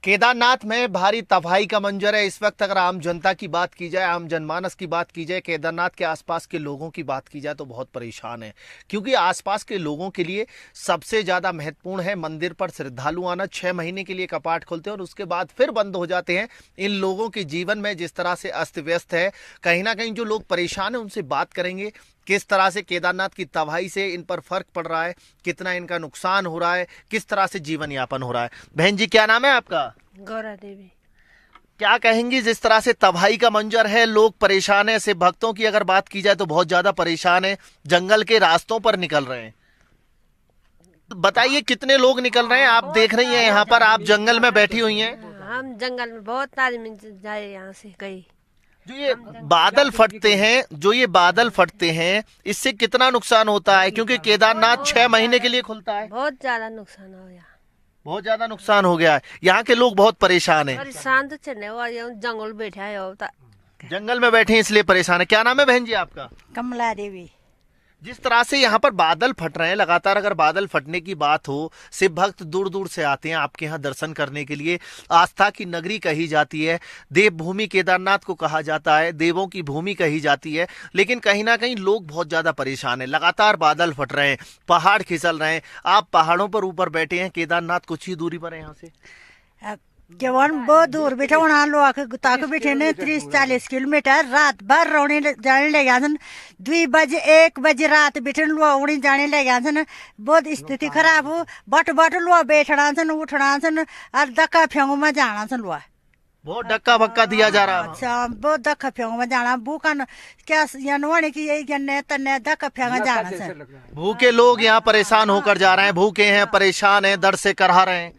केदारनाथ में भारी तबाही का मंजर है इस वक्त। अगर आम जनता की बात की जाए, आम जनमानस की बात की जाए, केदारनाथ के आसपास के लोगों की बात की जाए तो बहुत परेशान है, क्योंकि आसपास के लोगों के लिए सबसे ज्यादा महत्वपूर्ण है मंदिर पर श्रद्धालु आना। 6 महीने के लिए कपाट खोलते हैं और उसके बाद फिर बंद हो जाते हैं। इन लोगों के जीवन में जिस तरह से अस्त व्यस्त है, कहीं ना कहीं जो लोग परेशान है उनसे बात करेंगे किस तरह से केदारनाथ की तबाही से इन पर फर्क पड़ रहा है, कितना इनका नुकसान हो रहा है, किस तरह से जीवन यापन हो रहा है। बहन जी, क्या नाम है आपका? गौरा देवी। क्या कहेंगी जिस तरह से तबाही का मंजर है, लोग परेशान है। ऐसे भक्तों की अगर बात की जाए तो बहुत ज्यादा परेशान है, जंगल के रास्तों पर निकल रहे हैं। बताइए कितने लोग निकल रहे हैं? आप देख रही हैं यहाँ पर, आप जंगल में बैठी हुई हैं। हम जंगल में बहुत आदमी जाए यहाँ से गई। जो ये बादल फटते हैं इससे कितना नुकसान होता है? क्योंकि केदारनाथ 6 महीने के लिए खुलता है। बहुत ज्यादा नुकसान हो गया, बहुत ज्यादा नुकसान हो गया है। यहाँ के लोग बहुत परेशान हैं। परेशान तो चलने जंगल बैठा है, जंगल में बैठे हैं इसलिए परेशान है। क्या नाम है बहन जी आपका? कमला देवी। जिस तरह से यहाँ पर बादल फट रहे हैं लगातार, अगर बादल फटने की बात हो, शिव भक्त दूर दूर से आते हैं आपके यहाँ दर्शन करने के लिए। आस्था की नगरी कही जाती है, देवभूमि केदारनाथ को कहा जाता है, देवों की भूमि कही जाती है। लेकिन कहीं ना कहीं लोग बहुत ज्यादा परेशान हैं। लगातार बादल फट रहे हैं, पहाड़ खिसल रहे हैं। आप पहाड़ों पर ऊपर बैठे हैं, केदारनाथ कुछ ही दूरी पर है यहाँ से। जवान बहुत दूर बैठे वहाँ लोग ताक बैठे ने 30-40 किलोमीटर। रात भर रोने जाने लगे 2 बजे 1 बजे रात बैठे लोग उड़ी जाने लगे। बहुत स्थिति खराब हो, बट लोग बैठना उठना और धक्का फेंगो में जाना लोग। बहुत धक्का भक्का दिया जा रहा है। अच्छा, बहुत धक्का फेंगो में जाना। भूखा क्या की यही तन्ने धक्का फेंगा जाना। भूखे लोग यहाँ परेशान होकर जा रहे हैं, भूखे हैं, परेशान हैं, दर्द से करहा रहे हैं।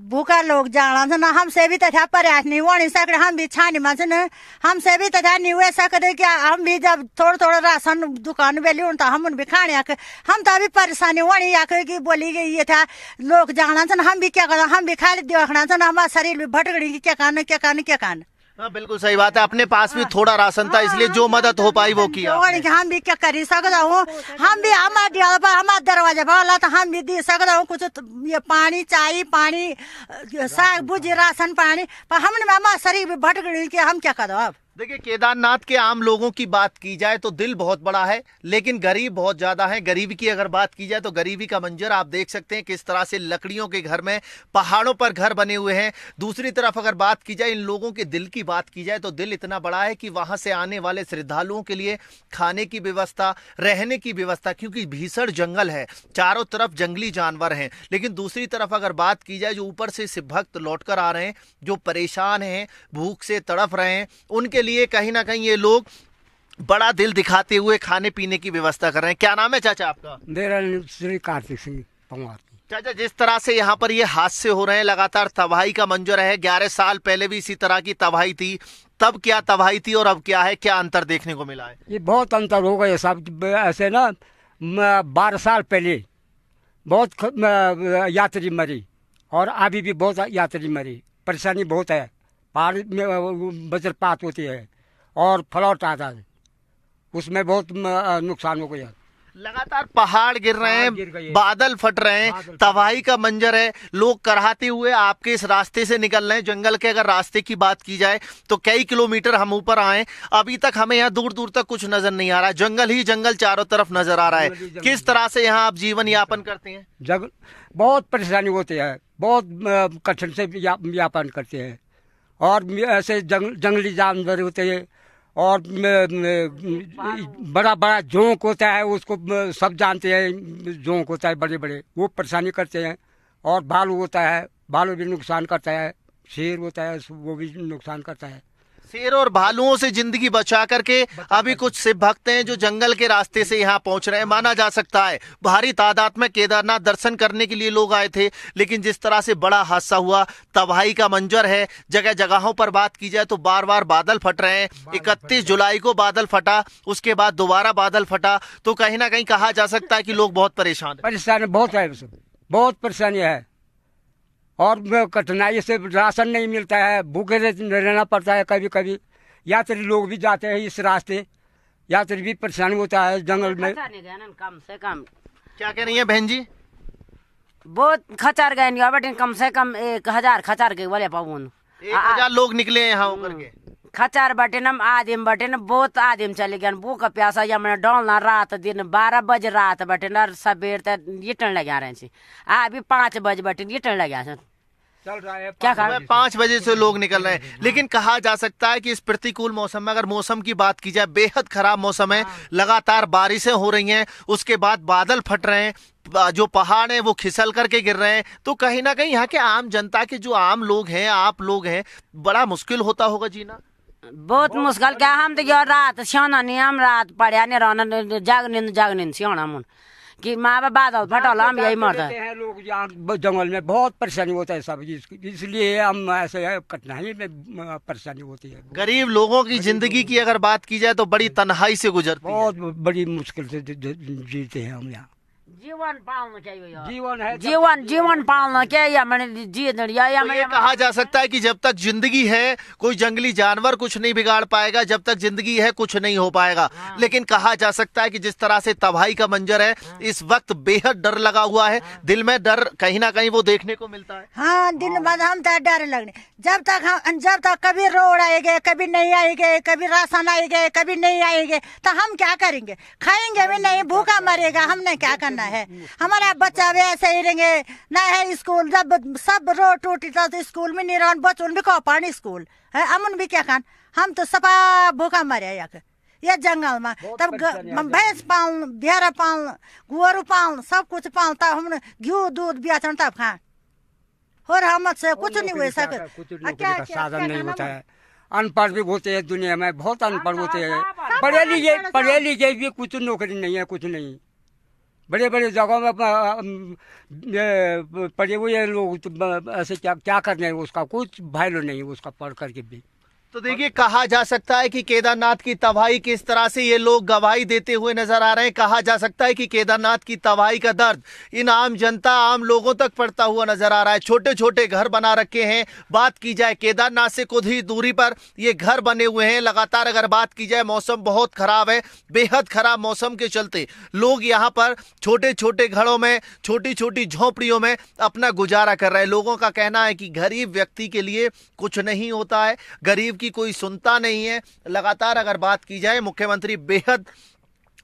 भूखा लोग जाना हमसे भी तथा प्रयास नहीं हो नहीं सकते। हम भी छानी में हमसे भी तथा नहीं हुए सकते। क्या हम भी जब थोड़ा राशन दुकान वेली तो हम भी खाने हम तो अभी परेशानी होनी आके की बोली गई ये था लोग जाना हम भी क्या करना, हम भी खाली देखना हमारा शरीर भी भटकड़ी की क्या कान। हाँ, बिल्कुल सही बात है। अपने पास भी थोड़ा राशन था, इसलिए जो मदद हो पाई वो किया। हम भी क्या कर सकता हूँ, हम भी हमारे दरवाजे वाला तो हम भी दे सकता हूँ कुछ। ये पानी चाहिए, पानी साग भुजी राशन पानी, पर हमने हमारा शरीर भी भटक गई कि हम क्या करें। अब देखिए, केदारनाथ के आम लोगों की बात की जाए तो दिल बहुत बड़ा है, लेकिन गरीब बहुत ज्यादा है। गरीबी की अगर बात की जाए तो गरीबी का मंजर आप देख सकते हैं, किस तरह से लकड़ियों के घर में पहाड़ों पर घर बने हुए हैं। दूसरी तरफ अगर बात की जाए इन लोगों के दिल की बात की जाए तो दिल इतना बड़ा है कि वहां से आने वाले श्रद्धालुओं के लिए खाने की व्यवस्था, रहने की व्यवस्था, क्योंकि भीषण जंगल है, चारों तरफ जंगली जानवर हैं। लेकिन दूसरी तरफ अगर बात की जाए जो ऊपर से शिव भक्त लौटकर आ रहे हैं, जो परेशान हैं, भूख से तड़प रहे हैं, उनके लिए कहीं ना कहीं ये लोग बड़ा दिल दिखाते हुए खाने पीने की व्यवस्था कर रहे हैं। क्या नाम है चाचा आपका? मेरा श्री कार्तिक सिंह पंवार। चाचा, जिस तरह से यहाँ पर ये हादसे हो रहे हैं, लगातार तबाही का मंजर है। 11 साल पहले भी इसी तरह की तबाही थी, तब क्या तबाही थी और अब क्या है, क्या अंतर देखने को मिला है? ये बहुत अंतर हो गया सब। ऐसे ना 12 साल पहले बहुत यात्री मरी और अभी भी बहुत यात्री मरी। परेशानी बहुत है, पहाड़ में वज्रपात होती है और फ्लड आता है, उसमें बहुत नुकसान हो गया। लगातार पहाड़ गिर रहे हैं, बादल फट रहे हैं, तबाही का मंजर है। लोग कराहते हुए आपके इस रास्ते से निकल रहे हैं। जंगल के अगर रास्ते की बात की जाए तो कई किलोमीटर हम ऊपर आए, अभी तक हमें यहाँ दूर दूर तक कुछ नजर नहीं आ रहा। जंगल ही जंगल चारों तरफ नजर आ रहा है। किस तरह से यहाँ आप जीवन यापन करते हैं? बहुत परेशानी होती है, बहुत कठिन से यापन करते हैं। और ऐसे जंगली जानवर होते हैं और बड़ा बड़ा जोंक होता है, उसको सब जानते हैं। जोंक होता है बड़े बड़े, वो परेशानी करते हैं। और भालू होता है, भालू भी नुकसान करता है। शेर होता है, वो भी नुकसान करता है। शेर और भालुओं से जिंदगी बचा करके अभी कुछ शिव भक्त हैं जो जंगल के रास्ते से यहाँ पहुंच रहे हैं। माना जा सकता है भारी तादाद में केदारनाथ दर्शन करने के लिए लोग आए थे, लेकिन जिस तरह से बड़ा हादसा हुआ, तबाही का मंजर है। जगह जगहों पर बात की जाए तो बार बार बादल फट रहे हैं। 31 जुलाई को बादल फटा, उसके बाद दोबारा बादल फटा, तो कहीं ना कहीं कहा जा सकता है कि लोग बहुत परेशान बहुत है, बहुत परेशानी है। और कठिनाई से राशन नहीं मिलता है, भूखे रहना पड़ता है। कभी कभी यात्री लोग भी जाते हैं इस रास्ते, यात्री भी परेशान होता है जंगल में। कम से कम क्या कह रही है बहन जी? बहुत खचार गए नहीं बटे कम से कम 1000 खचार के बोले पाऊन 1000 लोग निकले हैं यहाँ होकर के। खचार बटे न आदिम बटे न बहुत आदिम चले गए भूख प्यासा या मैंने डोलना रात दिन 12 बजे रात बटे न सबेर तक यटन लगे रहे छी अभी 5 बजे बटे यटन लगे चल रहा है क्या खा 5 बजे से लोग निकल रहे हैं। लेकिन कहा जा सकता है कि इस प्रतिकूल मौसम में, अगर मौसम की बात की जाए, बेहद खराब मौसम है, लगातार बारिशें हो रही हैं, उसके बाद बादल फट रहे हैं, जो पहाड़ हैं वो खिसल करके गिर रहे हैं, तो कहीं ना कहीं यहाँ के आम जनता के जो आम लोग हैं, आप लोग हैं, बड़ा मुश्किल होता होगा जीना। बहुत मुश्किल क्या हम तो यो रात सियाना नहीं हम रात पड़े नहीं रहना जागने सियाना मुन कि माँ बाप बादल फटल हम यही मरते हैं लोग यहाँ जंगल में बहुत परेशानी होता है सब, इसलिए हम ऐसे कठिनाई में परेशानी होती है। गरीब लोगों की जिंदगी की अगर बात की जाए तो बड़ी तन्हाई से गुजरती है, बहुत बड़ी मुश्किल से जीते हैं हम यहाँ। जीवन पालना चाहिए जीवन है, जीवन पालना क्या या मैंने जी तो ये कहा जा सकता है कि जब तक जिंदगी है कोई जंगली जानवर कुछ नहीं बिगाड़ पाएगा, जब तक जिंदगी है कुछ नहीं हो पाएगा। लेकिन कहा जा सकता है कि जिस तरह से तबाही का मंजर है, इस वक्त बेहद डर लगा हुआ है, दिल में डर कहीं ना कहीं वो देखने को मिलता है। हाँ, दिन बाद हम तो डर लगने, जब तक कभी रोड आएंगे, कभी नहीं आएंगे, कभी राशन आएंगे, कभी नहीं आएंगे, तो हम क्या करेंगे? खाएंगे भी नहीं, भूखा मरेगा, हमने क्या करना है? हमारा बच्चा भी ऐसे ही रहेंगे, न है स्कूल, जब सब रोड टूटी तो स्कूल में नहीं रह बच्चों भी कहो पानी स्कूल है, अमन भी क्या खान, हम तो सपा भूखा मरे ये जंगल में। तब भैंस पाल, भेड़ा पाल, गोरू पाल, सब कुछ पाल, तब हम घी दूध बेचन तब खान, और हम से कुछ नहीं हुए सके, क्या साधन नहीं होता है। अनपढ़ भी होते हैं दुनिया में, बहुत अनपढ़ होते हैं, पढ़े लिखे भी कुछ नौकरी नहीं है, कुछ नहीं। बड़े बड़े जगहों में पढ़े हुए लोग तो ऐसे क्या करने हैं, उसका कुछ वैल्यू नहीं है उसका पढ़ करके भी। तो देखिए, कहा जा सकता है कि केदारनाथ की तबाही किस तरह से ये लोग गवाही देते हुए नजर आ रहे हैं। कहा जा सकता है कि केदारनाथ की तबाही का दर्द इन आम जनता, आम लोगों तक पड़ता हुआ नजर आ रहा है। छोटे छोटे घर बना रखे हैं। बात की जाए केदारनाथ से कुछ ही दूरी पर ये घर बने हुए हैं। लगातार अगर बात की जाए, मौसम बहुत खराब है, बेहद खराब मौसम के चलते लोग यहाँ पर छोटे छोटे घरों में, छोटी छोटी झोपड़ियों में अपना गुजारा कर रहे हैं। लोगों का कहना है कि गरीब व्यक्ति के लिए कुछ नहीं होता है, गरीब की कोई सुनता नहीं है। लगातार अगर बात की जाए, मुख्यमंत्री बेहद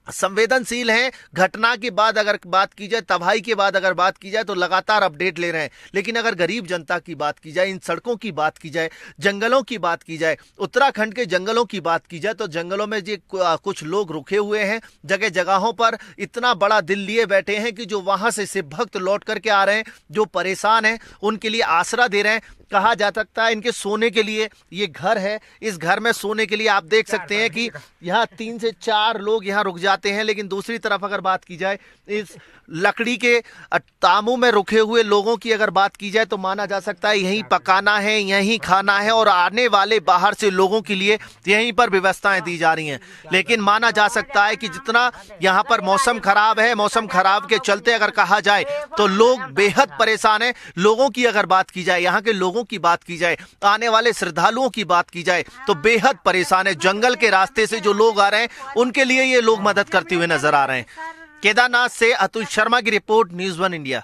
संवेदनशील हैं। घटना के बाद अगर बात की जाए, तबाही के बाद अगर बात की जाए, तो लगातार अपडेट ले रहे हैं। लेकिन अगर गरीब जनता की बात की जाए, इन सड़कों की बात की जाए, जंगलों की बात की जाए, उत्तराखंड के जंगलों की बात की जाए, तो जंगलों में जो कुछ लोग रुके हुए हैं, जगह जगहों पर इतना बड़ा दिल लिए बैठे हैं कि जो वहां से शिव भक्त लौट करके आ रहे हैं, जो परेशान हैं, उनके लिए आसरा दे रहे हैं। कहा जा सकता है इनके सोने के लिए ये घर है, इस घर में सोने के लिए आप देख सकते हैं कि यहाँ 3 से 4 लोग यहाँ रुक जाते हैं। लेकिन दूसरी तरफ अगर बात की जाए, इस लकड़ी के तांबू में रुके हुए लोगों की अगर बात की जाए, तो माना जा सकता है यहीं पकाना है, यहीं खाना है, और आने वाले बाहर से लोगों के लिए यहीं पर व्यवस्थाएं दी जा रही हैं। लेकिन माना जा सकता है कि जितना यहाँ पर मौसम खराब है, मौसम खराब के चलते अगर कहा जाए तो लोग बेहद परेशान हैं। लोगों की अगर बात की जाए, यहाँ के लोगों की बात की जाए, आने वाले श्रद्धालुओं की बात की जाए, तो बेहद परेशान है। जंगल के रास्ते से जो लोग आ रहे हैं, उनके लिए ये लोग मदद करते हुए नजर आ रहे हैं। केदारनाथ से अतुल शर्मा की रिपोर्ट, न्यूज़ 1 इंडिया।